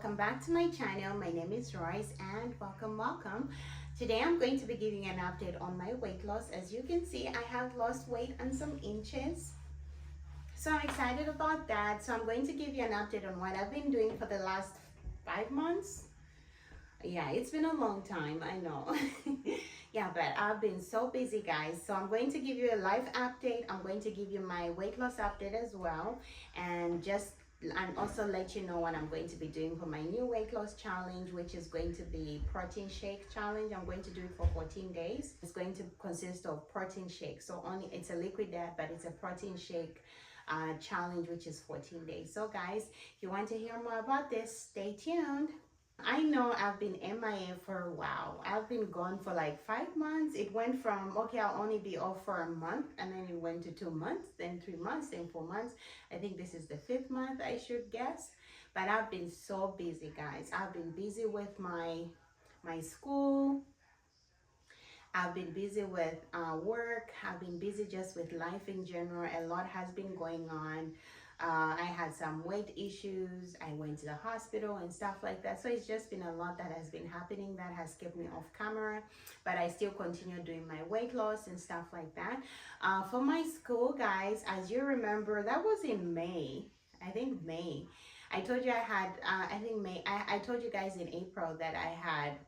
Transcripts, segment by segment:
welcome back to my channel. My name is Royce and welcome. Today I'm going to be giving an update on my weight loss. As you can see, I have lost weight and some inches, so I'm excited about that. So I'm going to give you an update on what I've been doing for the last 5 months. Yeah, it's been a long time, I know. Yeah, but I've been so busy, guys. So I'm going to give you a live update. I'm going to give you my weight loss update as well, and also let you know what I'm going to be doing for my new weight loss challenge, which is going to be protein shake challenge. I'm going to do it for 14 days. It's going to consist of protein shake. So it's a liquid diet, but it's a protein shake challenge, which is 14 days. So guys, if you want to hear more about this, stay tuned. I know I've been MIA for a while. I've been gone for like 5 months. It went from, okay, I'll only be off for a month, and then it went to 2 months, then 3 months, then 4 months. I think this is the 5th month, I should guess. But I've been so busy, guys. I've been busy with my school. I've been busy with work. I've been busy just with life in general. A lot has been going on. I had some weight issues. I went to the hospital and stuff like that. So it's just been a lot that has been happening that has kept me off camera. But I still continue doing my weight loss and stuff like that. For my school, guys, as you remember, that was in May. I think May. I told you I had, I think May. I told you guys in April that I had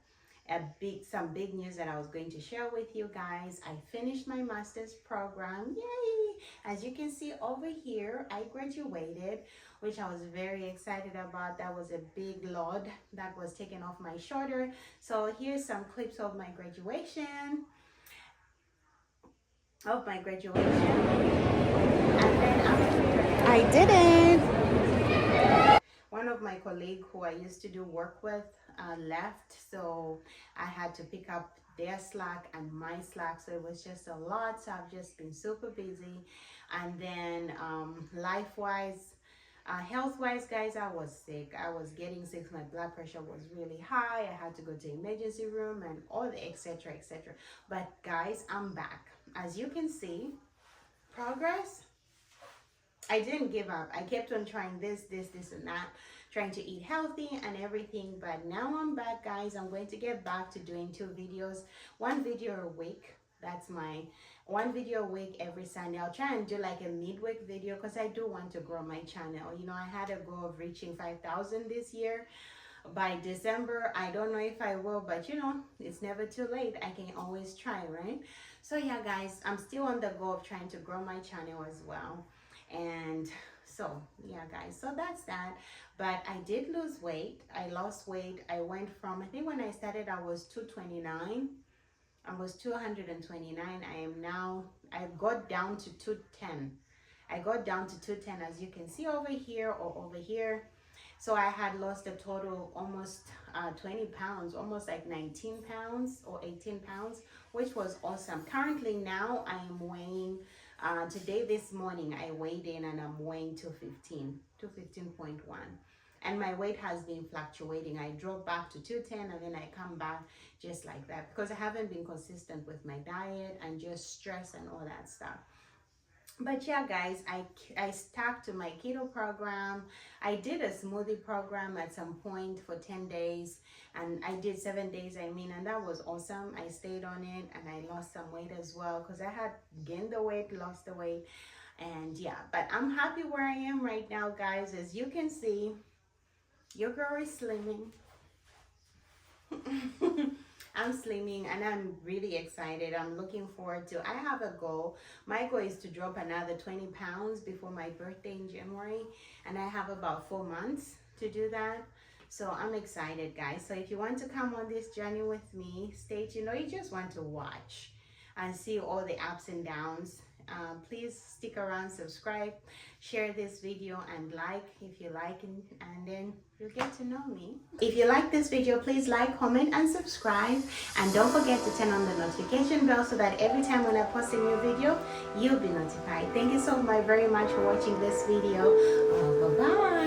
some big news that I was going to share with you guys. I finished my master's program. Yay! As you can see over here, I graduated, which I was very excited about. That was a big load that was taken off my shoulder. So here's some clips of my graduation. And then after I did it. One of my colleagues who I used to do work with left, so I had to pick up their slack and my slack, so it was just a lot. So I've just been super busy. And then life-wise, health-wise, guys, I was sick. I was getting sick. My blood pressure was really high. I had to go to the emergency room and all the etc. But guys, I'm back. As you can see, progress. I didn't give up. I kept on trying this and that, trying to eat healthy and everything. But now I'm back, guys. I'm going to get back to doing 2 videos, 1 video a week. That's my 1 video a week every Sunday. I'll try and do like a midweek video because I do want to grow my channel. You know, I had a goal of reaching 5,000 this year by December. I don't know if I will, but you know, it's never too late. I can always try, right? So yeah, guys, I'm still on the goal of trying to grow my channel as well. And so yeah, guys, so that's that. But I did lose weight. I lost weight. I went from, I think when I started I was 229. I was 229. I got down to 210. I got down to 210, as you can see over here or over here. So I had lost a total almost 20 pounds, almost like 19 pounds or 18 pounds, which was awesome. Currently now I am weighing, today this morning I weighed in and I'm weighing 215.1. And my weight has been fluctuating. I drop back to 210 and then I come back just like that because I haven't been consistent with my diet and just stress and all that stuff. But yeah, guys, I stuck to my keto program. I did a smoothie program at some point for 10 days, and I did 7 days, and that was awesome. I stayed on it and I lost some weight as well because I had gained the weight, lost the weight, and yeah, but I'm happy where I am right now, guys. As you can see, your girl is slimming. I'm slimming and I'm really excited. I'm looking forward to, I have a goal. My goal is to drop another 20 pounds before my birthday in January, and I have about 4 months to do that. So I'm excited, guys. So if you want to come on this journey with me, stay tuned, or you just want to watch and see all the ups and downs, please stick around, subscribe, share this video, and like if you like, and then you'll get to know me. If you like this video, please like, comment, and subscribe, and don't forget to turn on the notification bell so that every time when I post a new video, you'll be notified. Thank you so much very much for watching this video. Bye bye.